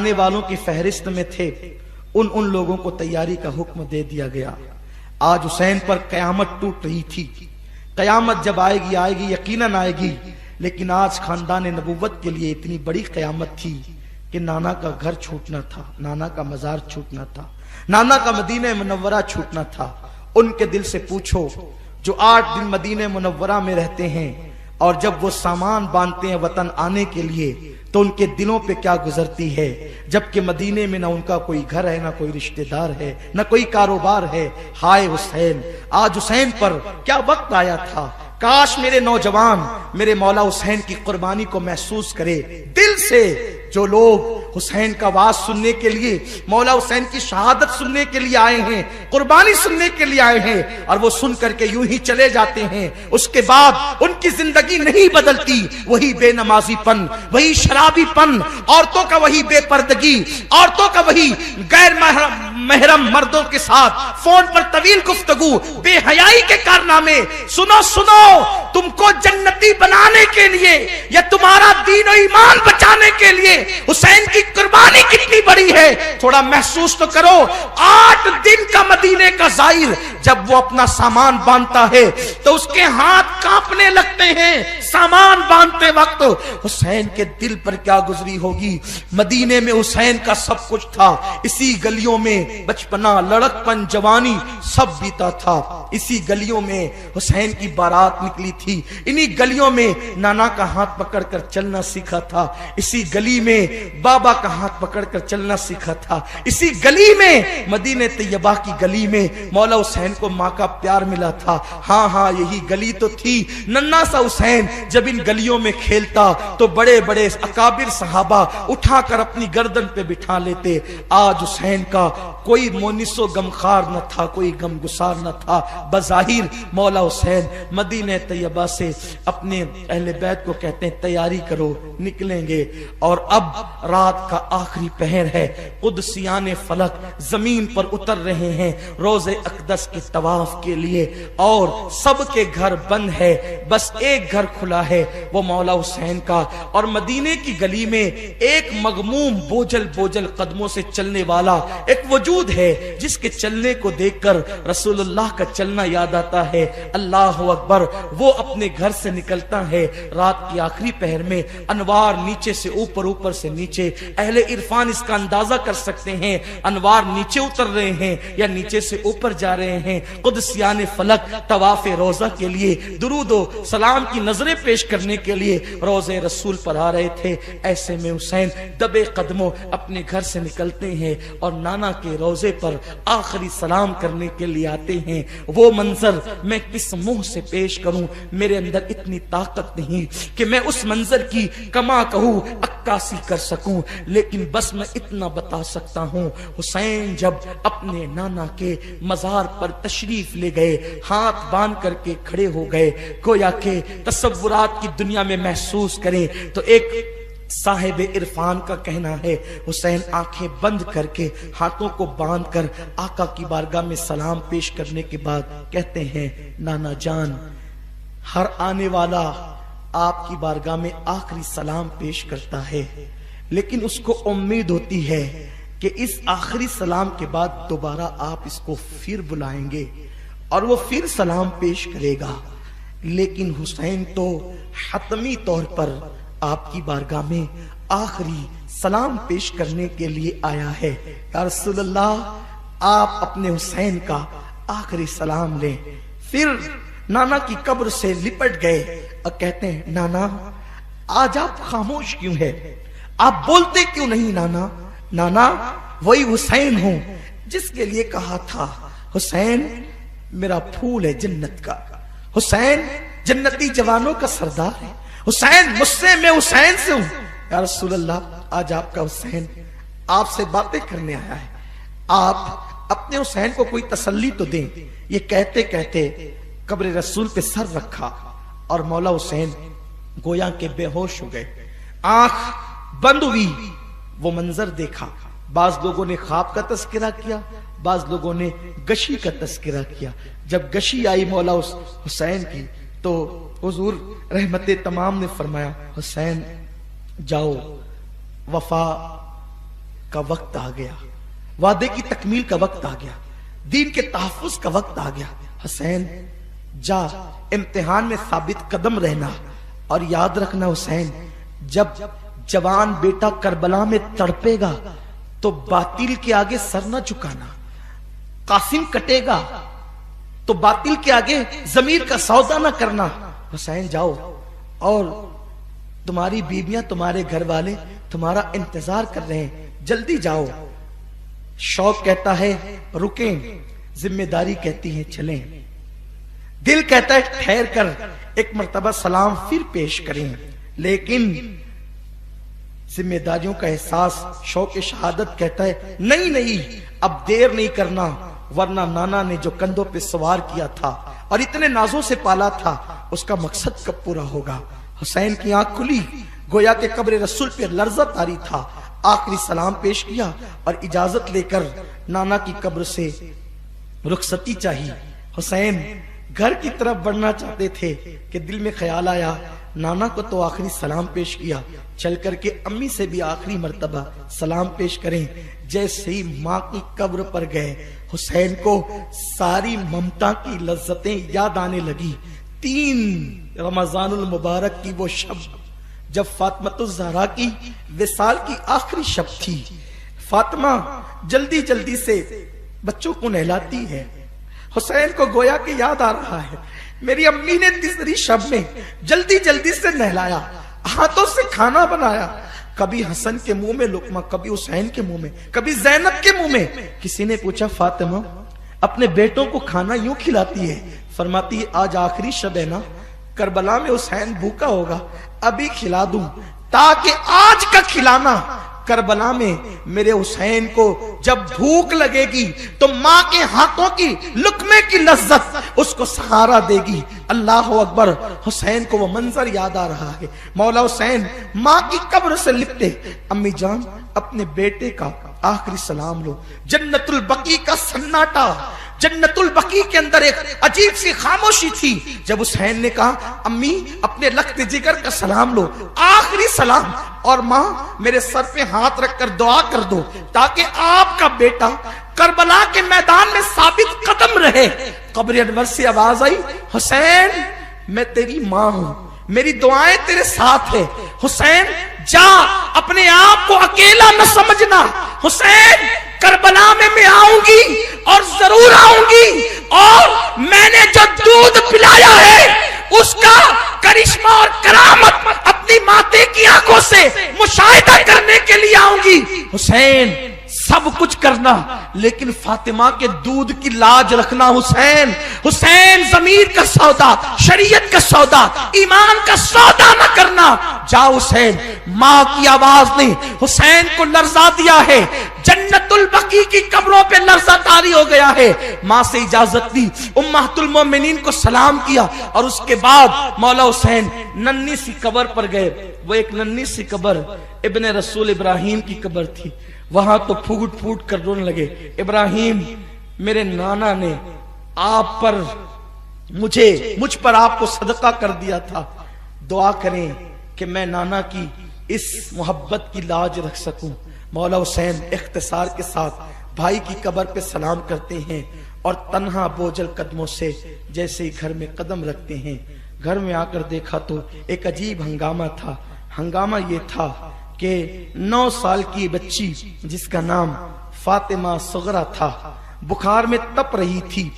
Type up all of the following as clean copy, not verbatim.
جانے والوں کی فہرست میں تھے ان لوگوں کو تیاری کا حکم دے دیا گیا۔ آج حسین پر قیامت ٹوٹ رہی تھی۔ قیامت جب آئے گی یقیناً آئے گی، لیکن آج خاندان نبوت کے لیے اتنی بڑی قیامت تھی کہ نانا کا گھر چھوٹنا تھا، نانا کا مزار چھوٹنا تھا، نانا کا مدینہ منورہ چھوٹنا تھا۔ ان کے دل سے پوچھو جو 8 دن مدینہ منورہ میں رہتے ہیں اور جب وہ سامان باندھتے ہیں وطن آنے کے لیے تو ان کے دلوں پہ کیا گزرتی ہے، جبکہ مدینے میں نہ ان کا کوئی گھر ہے، نہ کوئی رشتہ دار ہے، نہ کوئی کاروبار ہے۔ ہائے حسین، آج حسین پر کیا وقت آیا تھا، کاش میرے نوجوان میرے مولا حسین کی قربانی کو محسوس کرے دل سے۔ جو لوگ حسین کا آواز سننے کے لیے، مولا حسین کی شہادت سننے کے لیے آئے ہیں، قربانی سننے کے لیے آئے ہیں، اور وہ سن کر کے یوں ہی چلے جاتے ہیں، اس کے بعد ان کی زندگی نہیں بدلتی، وہی بے نمازی پن، وہی شرابی پن، عورتوں کا وہی بے پردگی، عورتوں کا وہی غیر محرم مردوں کے ساتھ فون پر طویل گفتگو، بے حیائی کے کارنامے۔ سنو تم کو جنتی بنانے کے لیے یا تمہارا دین و ایمان بچانے کے لیے حسین کی قربانی کتنی بڑی ہے، تھوڑا محسوس تو کرو۔ 8 دن کا مدینے کا زائر جب وہ اپنا سامان باندھتا ہے تو اس کے ہاتھ کانپنے لگتے ہیں سامان باندھتے وقت۔ حسین کے دل پر کیا گزری ہوگی۔ مدینے میں حسین کا سب کچھ تھا، اسی گلیوں میں بچپنا، لڑکپن، جوانی سب بیتا تھا، اسی گلیوں میں حسین کی بارات نکلی تھی، انہی گلیوں میں نانا کا ہاتھ پکڑ کر چلنا سیکھا تھا، اسی گلی میں بابا کا ہاتھ پکڑ کر چلنا سیکھا تھا، اسی گلی میں مدینہ طیبہ کی گلی میں مولا حسین کو ماں کا پیار ملا تھا۔ ہاں یہی گلی تو تھی۔ ننا سا حسین جب ان گلیوں میں کھیلتا تو بڑے بڑے اکابر صحابہ اٹھا کر اپنی گردن پہ بٹھا لیتے۔ آج حسین کا کوئی مونس و غمخوار نہ تھا، کوئی غم گسار نہ تھا۔ بظاہر مولا حسین مدینہ طیبہ سے اپنے اہل بیت کو کہتے ہیں تیاری کرو، نکلیں گے۔ اور اب رات کا آخری پہر ہے، قدسیان فلک زمین پر اتر رہے ہیں روضہ اقدس کے طواف کے لیے، اور سب کے گھر بند ہے، بس ایک گھر کھلا ہے، وہ مولا حسین کا۔ اور مدینے کی گلی میں ایک مغموم بوجھل قدموں سے چلنے والا ایک وجود ہے جس کے چلنے کو دیکھ کر رسول اللہ کا چلنا یاد آتا ہے۔ اللہ اکبر۔ وہ اپنے گھر سے نکلتا ہے رات کی آخری پہر میں، انوار نیچے سے اوپر سے نیچے، اہل عرفان اس کا اندازہ کر سکتے ہیں، انوار نیچے اتر رہے ہیں یا نیچے سے اوپر جا رہے ہیں۔ قدسیان فلک طواف روضہ کے لیے درود و سلام کی نظریں پیش کرنے کے لیے روضہ رسول پر آ رہے تھے۔ ایسے میں حسین دبے قدموں اپنے گھر سے نکلتے ہیں اور نانا کے روضے پر آخری سلام کرنے کے لیے آتے ہیں۔ وہ منظر میں کس منہ سے پیش کروں، میرے اندر اتنی طاقت نہیں کہ میں اس منظر کی کما کہوں عکاسی کر سکوں، لیکن بس میں اتنا بتا سکتا ہوں، حسین جب اپنے نانا کے مزار پر تشریف لے گئے، ہاتھ باندھ کر کے کھڑے ہو گئے، گویا کہ تصورات کی دنیا میں محسوس کریں تو ایک صاحب عرفان کا کہنا ہے، حسین آنکھیں بند کر کے ہاتھوں کو باندھ کر آقا کی بارگاہ میں سلام پیش کرنے کے بعد کہتے ہیں، نانا جان، ہر آنے والا آپ کی بارگاہ میں آخری سلام پیش کرتا ہے، لیکن اس کو امید ہوتی ہے کہ اس آخری سلام کے بعد دوبارہ آپ اس کو پھر بلائیں گے اور وہ پھر سلام پیش کرے گا۔ لیکن حسین تو حتمی طور پر آپ کی بارگاہ میں آخری سلام پیش کرنے کے لیے آیا ہے۔ یا رسول اللہ، آپ اپنے حسین کا آخری سلام لیں۔ پھر نانا کی قبر سے لپٹ گئے اور کہتے ہیں، نانا آج آپ خاموش کیوں ہے، آپ بولتے کیوں نہیں نانا؟ نانا وہی حسین ہوں جس کے لیے کہا تھا، حسین میرا پھول ہے جنت کا، حسین جنتی جوانوں کا سردار ہے، حسین مجھ سے، میں حسین سے ہوں۔ یا رسول اللہ، آج آپ کا حسین آپ سے باتیں کرنے آیا ہے، آپ اپنے حسین کو کوئی تسلی تو دیں۔ یہ کہتے کہتے قبر رسول پہ سر رکھا اور مولا حسین گویا کے بے ہوش ہو گئے، آنکھ بند ہوئی۔ وہ منظر دیکھا، بعض لوگوں نے خواب کا تذکرہ کیا، بعض لوگوں نے گشی کا تذکرہ کیا۔ جب گشی آئی مولا حسین کی تو حضور رحمت تمام نے فرمایا، حسین جاؤ، وفا کا وقت آ گیا، وعدے کی تکمیل کا وقت آ گیا، دین کے تحفظ کا وقت آ گیا۔ حسین جا امتحان میں ثابت قدم رہنا، اور یاد رکھنا حسین جب جوان بیٹا کربلا میں تڑپے گا تو باطل کے آگے سر نہ جھکانا، قاسم کٹے گا تو باطل کے آگے ضمیر کا سودا نہ کرنا۔ حسین جاؤ، اور تمہاری بیویاں تمہارے گھر والے تمہارا انتظار کر رہے ہیں، جلدی جاؤ۔ شوق کہتا ہے رکیں، ذمہ داری کہتی ہے چلیں، دل کہتا ہے ٹھہر کر ایک مرتبہ سلام پھر پیش کریں، لیکن ذمہ داریوں کا احساس شوق شہادت کہتا ہے نہیں نہیں اب دیر نہیں کرنا، ورنہ نانا نے جو کندھوں پہ سوار کیا تھا اور اتنے نازوں سے پالا تھا اس کا مقصد کب پورا ہوگا۔ حسین کی آنکھ کھلی، گویا کہ قبر رسول پہ لرزہ طاری تھا، آخری سلام پیش کیا اور اجازت لے کر نانا کی قبر سے رخصتی چاہی۔ حسین گھر کی طرف بڑھنا چاہتے تھے کہ دل میں خیال آیا نانا کو تو آخری سلام پیش کیا، چل کر کے امی سے بھی آخری مرتبہ سلام پیش کریں۔ جیسے ہی ماں کی قبر پر گئے، حسین کو ساری ممتا کی لذتیں یاد آنے لگی۔ 3 رمضان المبارک کی وہ شب جب فاطمہ الزہرا کی وصال کی آخری شب تھی، فاطمہ جلدی جلدی سے بچوں کو نہلاتی ہے، حسین کو گویا کہ یاد آ رہا ہے میری امی نے تیسری شب میں جلدی جلدی سے نہلایا، ہاتھوں سے کھانا بنایا، کبھی حسن کے منہ میں لقمہ، کبھی حسین کے منہ میں، کبھی زینب کے منہ میں۔ کسی نے پوچھا فاطمہ اپنے بیٹوں کو کھانا یوں کھلاتی ہے؟ فرماتی ہے آج آخری شب ہے نا، کربلا میں حسین بھوکا ہوگا، ابھی کھلا دوں تاکہ آج کا کھلانا کربلا میں میرے حسین کو جب بھوک لگے گی تو ماں کے ہاتھوں کی لقمے کی لذت اس کو سہارا دے گی۔ اللہ اکبر، حسین کو وہ منظر یاد آ رہا ہے، مولا حسین ماں کی قبر سے لپٹے، امی جان اپنے بیٹے کا آخری سلام لو۔ جنت البقیع کا سناٹا، جنت البقیع کے اندر ایک عجیب سی خاموشی تھی جب حسین نے کہا امی اپنے لخت جگر کا سلام لو، آخری سلام، اور ماں میرے سر پہ ہاتھ رکھ کر دعا کر دو تاکہ آپ کا بیٹا کربلا کے میدان میں ثابت قدم رہے۔ قبر انور سے آواز آئی حسین میں تیری ماں ہوں، میری دعائیں تیرے ساتھ ہے، حسین جا اپنے آپ کو اکیلا نہ سمجھنا، حسین کربلا میں آؤں گی اور ضرور آؤں گی، اور میں نے جو دودھ پلایا ہے اس کا کرشمہ اور کرامت اپنی ماتے کی آنکھوں سے مشاہدہ کرنے کے لیے آؤں گی۔ حسین سب کچھ کرنا لیکن فاطمہ کے دودھ کی لاج رکھنا۔ حسین حسین ضمیر کا سودا، شریعت کا سودا، ایمان کا سودا نہ کرنا۔ جا حسین، ماں کی آواز نے حسین کو لرزا دیا ہے، جنت البقیع کی قبروں پہ لرزہ طاری ہو گیا ہے۔ ماں سے اجازت لی، امہات المومنین کو سلام کیا، اور اس کے بعد مولا حسین ننھی سی قبر پر گئے۔ وہ ایک ننھی سی قبر ابن رسول ابراہیم کی قبر تھی، وہاں تو پھوٹ پھوٹ کر رونے لگے، ابراہیم میرے نانا نے آپ پر مجھ پر آپ کو صدقہ کر دیا تھا، دعا کریں کہ میں نانا کی اس محبت کی لاج رکھ سکوں۔ مولا حسین اختصار کے ساتھ بھائی کی قبر پہ سلام کرتے ہیں اور تنہا بوجھل قدموں سے جیسے گھر میں قدم رکھتے ہیں۔ گھر میں آ کر دیکھا تو ایک عجیب ہنگامہ تھا۔ ہنگامہ یہ تھا کہ 9 سال کی بچی جس کا نام فاطمہ صغرا تھا بخار میں تپ رہی تھی،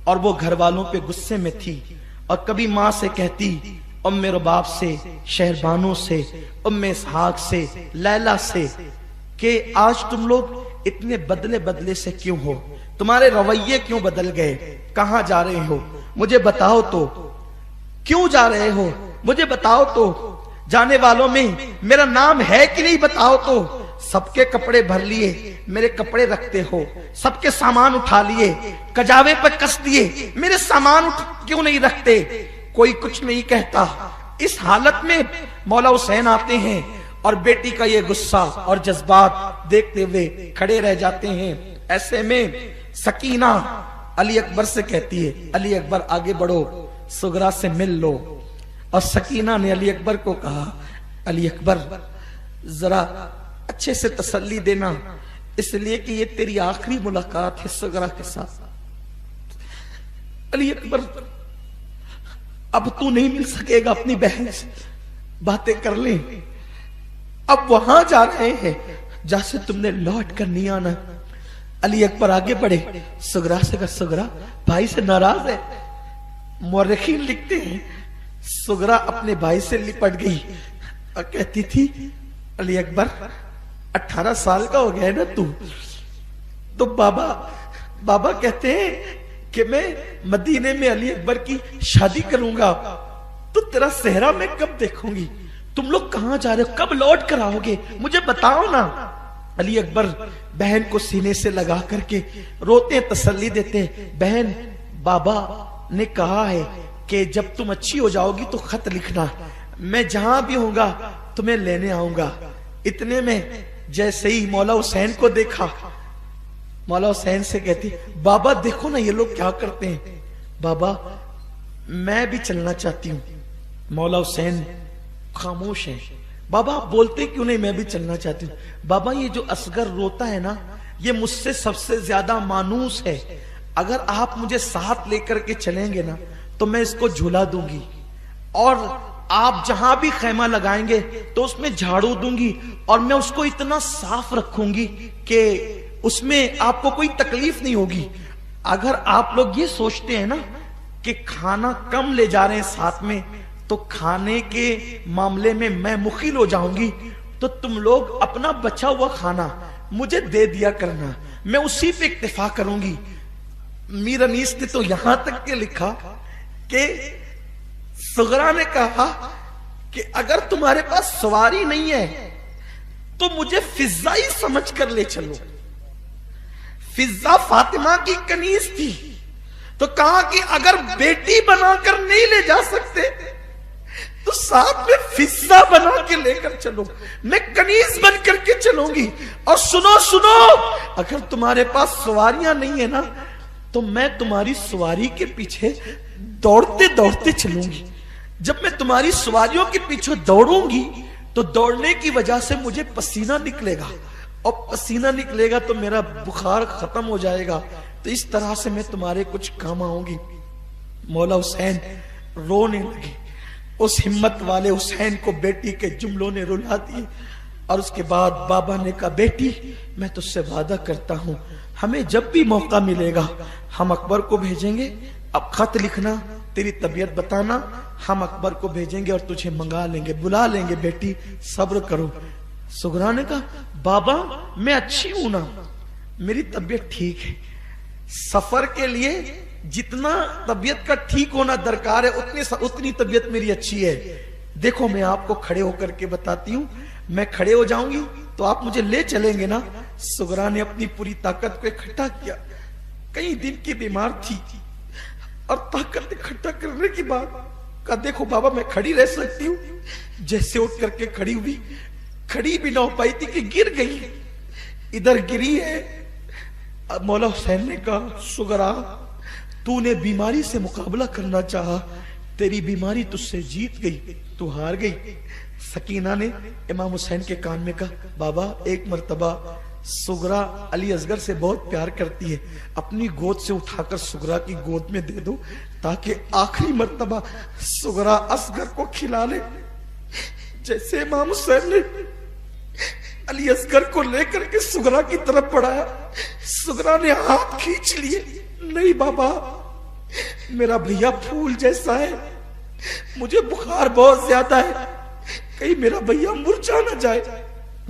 اور وہ گھر والوں پہ غصے میں تھی، اور کبھی ماں سے کہتی، ام رباب سے، شہربانوں سے، ام اسحاق سے، لیلا سے، کہ آج تم لوگ اتنے بدلے سے کیوں ہو؟ تمہارے رویے کیوں بدل گئے؟ کہاں جا رہے ہو؟ مجھے بتاؤ تو، کیوں جا رہے ہو؟ مجھے بتاؤ تو، جانے والوں میں میرا نام ہے کہ نہیں بتاؤ تو۔ سب کے کپڑے بھر لیے، میرے کپڑے رکھتے ہو، سب کے سامان اٹھا لیے، کجاوے پر کس دیے، میرے سامان کیوں نہیں رکھتے؟ کوئی کچھ نہیں کہتا۔ اس حالت میں مولا حسین آتے ہیں اور بیٹی کا یہ غصہ اور جذبات دیکھتے ہوئے کھڑے رہ جاتے ہیں۔ ایسے میں سکینہ علی اکبر سے کہتی ہے علی اکبر آگے بڑھو، صغرا سے مل لو، اور سکینہ نے علی اکبر کو کہا علی اکبر ذرا اچھے سے تسلی دینا، اس لیے کہ یہ تیری آخری ملاقات ہے سغرا کے ساتھ۔ علی اکبر اب تو نہیں مل سکے گا اپنی بہن سے، باتیں کر لیں، اب وہاں جا رہے ہیں جہاں سے تم نے لوٹ کر نہیں آنا۔ علی اکبر آگے بڑھے، سغرا سے کہا سغرا بھائی سے ناراض ہے؟ مورخین لکھتے ہیں سغرا اپنے بھائی سے لپٹ گئی اور کہتی تھی علی اکبر 18 سال کا ہو گیا ہے نا تو بابا کہتے ہیں کہ میں مدینے میں علی اکبر کی شادی کروں گا، تو تیرا صحرا میں کب دیکھوں گی؟ تم لوگ کہاں جا رہے ہو؟ کب لوٹ کر آؤ گے؟ مجھے بتاؤ نا۔ علی اکبر بہن کو سینے سے لگا کر کے روتے تسلی دیتے، بہن بابا نے کہا ہے کہ جب تم اچھی ہو جاؤ گی تو خط لکھنا، میں جہاں بھی ہوں گا تمہیں لینے آؤں گا۔ اتنے میں جیسے ہی مولا حسین کو دیکھا، مولا حسین سے کہتی بابا دیکھو نا یہ لوگ کیا کرتے ہیں، بابا میں بھی چلنا چاہتی ہوں۔ مولا حسین خاموش ہیں۔ بابا آپ بولتے کیوں نہیں میں بھی چلنا چاہتی ہوں؟ بابا یہ جو اصغر روتا ہے نا یہ مجھ سے سب سے زیادہ مانوس ہے، اگر آپ مجھے ساتھ لے کر کے چلیں گے نا تو میں اس کو جھولا دوں گی، اور آپ جہاں بھی خیمہ لگائیں گے تو اس میں جھاڑو دوں گی، اور میں اس کو اتنا صاف رکھوں گی کہ اس میں آپ کو کوئی تکلیف نہیں ہوگی۔ اگر آپ لوگ یہ سوچتے ہیں نا کہ کھانا کم لے جا رہے ہیں ساتھ میں تو کھانے کے معاملے میں میں مخل ہو جاؤں گی، تو تم لوگ اپنا بچا ہوا کھانا مجھے دے دیا کرنا، میں اسی پہ اکتفا کروں گی۔ میر انیس نے تو یہاں تک کہ لکھا کہ سغرا نے کہا کہ اگر تمہارے پاس سواری نہیں ہے تو مجھے فضائی سمجھ کر لے چلو۔ فضا فاطمہ کی کنیز تھی، تو کہا کہ اگر بیٹی بنا کر نہیں لے جا سکتے تو ساتھ میں فضا بنا کے لے کر چلو، میں کنیز بن کر کے چلوں گی۔ اور سنو اگر تمہارے پاس سواریاں نہیں ہے نا تو میں تمہاری سواری کے پیچھے دوڑتے دوڑتے چلوں گی۔ جب میں تمہاری سواریوں کے پیچھے دوڑوں گی تو دوڑنے کی وجہ سے مجھے پسینہ نکلے گا، اور پسینہ نکلے گا تو میرا بخار ختم ہو جائے گا، تو اس طرح سے میں تمہارے کچھ کام آؤں گی۔ مولا حسین رونے لگے۔ اس ہمت والے حسین کو بیٹی کے جملوں نے رلا دیے، اور اس کے بعد بابا نے کہا بیٹی میں تجھ سے وعدہ کرتا ہوں ہمیں جب بھی موقع ملے گا ہم اکبر کو بھیجیں گے، اب خط لکھنا، تیری طبیعت بتانا، ہم اکبر کو بھیجیں گے اور تجھے منگا لیں گے، بلا لیں گے، بیٹی صبر کرو۔ سغرا نے کہا بابا میں اچھی ہوں نا، میری طبیعت ٹھیک ہے، سفر کے لیے جتنا طبیعت کا ٹھیک ہونا درکار ہے اتنی طبیعت میری اچھی ہے۔ دیکھو میں آپ کو کھڑے ہو کر کے بتاتی ہوں، میں کھڑے ہو جاؤں گی تو آپ مجھے لے چلیں گے نا۔ سغرا نے اپنی پوری طاقت کو اکٹھا کیا، کئی دن کی بیمار تھی، اور طاقت اکٹھا کرنے کی بعد کہا دیکھو بابا میں کھڑی رہ سکتی ہوں۔ جیسے اٹھ کر کے کھڑی ہوئی، کھڑی بھی نہ ہو پائی تھی کہ گر گئی، ادھر گری ہے۔ مولا حسین نے کہا سغرا تو نے بیماری سے مقابلہ کرنا چاہا، تیری بیماری تجھ سے جیت گئی، تو ہار گئی۔ سکینہ نے امام حسین کے کان میں کہا بابا ایک مرتبہ سغرا علی اصغر سے بہت پیار کرتی ہے، اپنی گود سے اٹھا کر سغرا کی گود میں دے دو تاکہ آخری مرتبہ سغرا اصغر کو کھلا لے۔ جیسے امام حسین نے علی اصغر کو لے کر کے سغرا کی طرف بڑھایا، سغرا نے ہاتھ کھینچ لیے، نہیں بابا میرا بھیا پھول جیسا ہے، مجھے بخار بہت زیادہ ہے، کہیں میرا بھیا مرجھا نہ جائے۔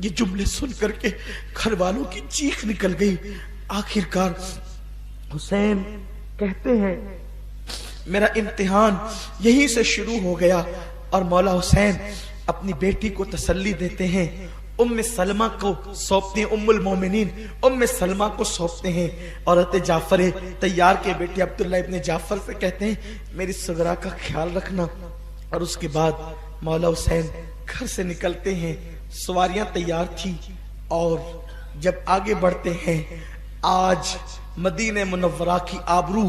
یہ جملے سن کر کے گھر والوں کی چیخ نکل گئی۔ آخرکار حسین کہتے ہیں میرا امتحان یہیں سے شروع ہو گیا، اور مولا حسین اپنی بیٹی کو تسلی دیتے ہیں، ام سلمہ کو سونپتے ہیں، ام المومنین ام سلمہ کو سونپتے ہیں۔ عورت جعفر طیار کے بیٹے عبداللہ ابن جعفر سے کہتے ہیں میری سغرا کا خیال رکھنا۔ اور اس کے بعد مولا حسین گھر سے نکلتے ہیں، سواریاں تیار تھی، اور جب آگے بڑھتے ہیں آج مدینہ منورہ کی آبرو،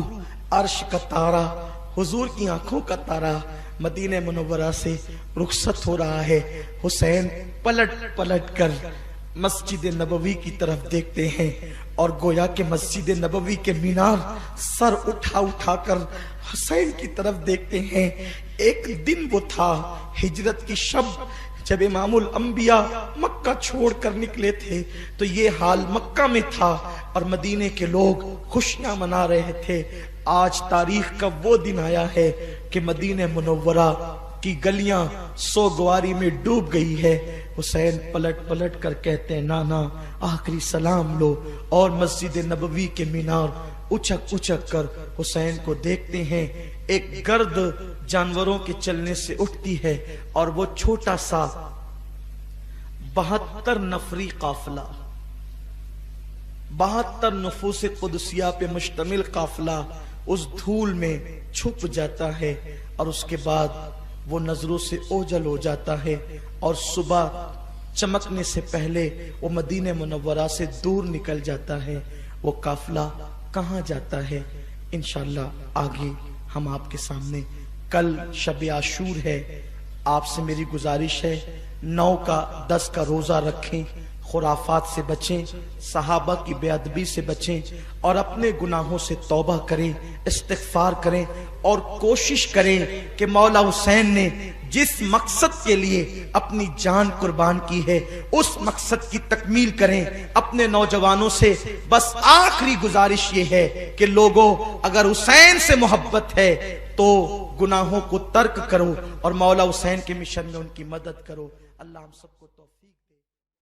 عرش کا تارا، حضور کی آنکھوں کا تارا مدینہ منورہ سے رخصت ہو رہا ہے۔ حسین پلٹ پلٹ کر مسجد نبوی کی طرف دیکھتے ہیں اور گویا کہ مسجد نبوی کے مینار سر اٹھا اٹھا کر حسین کی طرف دیکھتے ہیں۔ ایک دن وہ تھا ہجرت کی شب، جب امام الانبیاء مکہ چھوڑ کر نکلے تھے تو یہ حال مکہ میں تھا اور مدینے کے لوگ خوشیاں منا رہے تھے۔ آج تاریخ کا وہ دن آیا ہے کہ مدینہ منورہ کی گلیاں سوگواری میں ڈوب گئی ہے۔ حسین پلٹ پلٹ کر کہتے ہیں نانا آخری سلام لو، اور مسجد نبوی کے مینار اچک اچک کر حسین کو دیکھتے ہیں۔ ایک گرد جانوروں کے چلنے سے اٹھتی ہے اور وہ چھوٹا سا 72 نفری قافلہ، 72 نفوس قدسیہ پہ مشتمل قافلہ اس دھول میں چھپ جاتا ہے، اور اس کے بعد وہ نظروں سے اوجھل ہو جاتا ہے، اور صبح چمکنے سے پہلے وہ مدینہ منورہ سے دور نکل جاتا ہے۔ وہ قافلہ کہاں جاتا ہے انشاءاللہ آگے ہم آپ کے سامنے۔ کل شب عاشور ہے، آپ سے میری گزارش ہے 9 کا 10 کا روزہ رکھیں، خرافات سے بچیں، صحابہ کی بے ادبی سے بچیں، اور اپنے گناہوں سے توبہ کریں، استغفار کریں، اور کوشش کریں کہ مولا حسین نے جس مقصد کے لیے اپنی جان قربان کی ہے اس مقصد کی تکمیل کریں۔ اپنے نوجوانوں سے بس آخری گزارش یہ ہے کہ لوگوں اگر حسین سے محبت ہے تو گناہوں کو ترک کرو اور مولا حسین کے مشن میں ان کی مدد کرو۔ اللہ ہم سب کو توفیق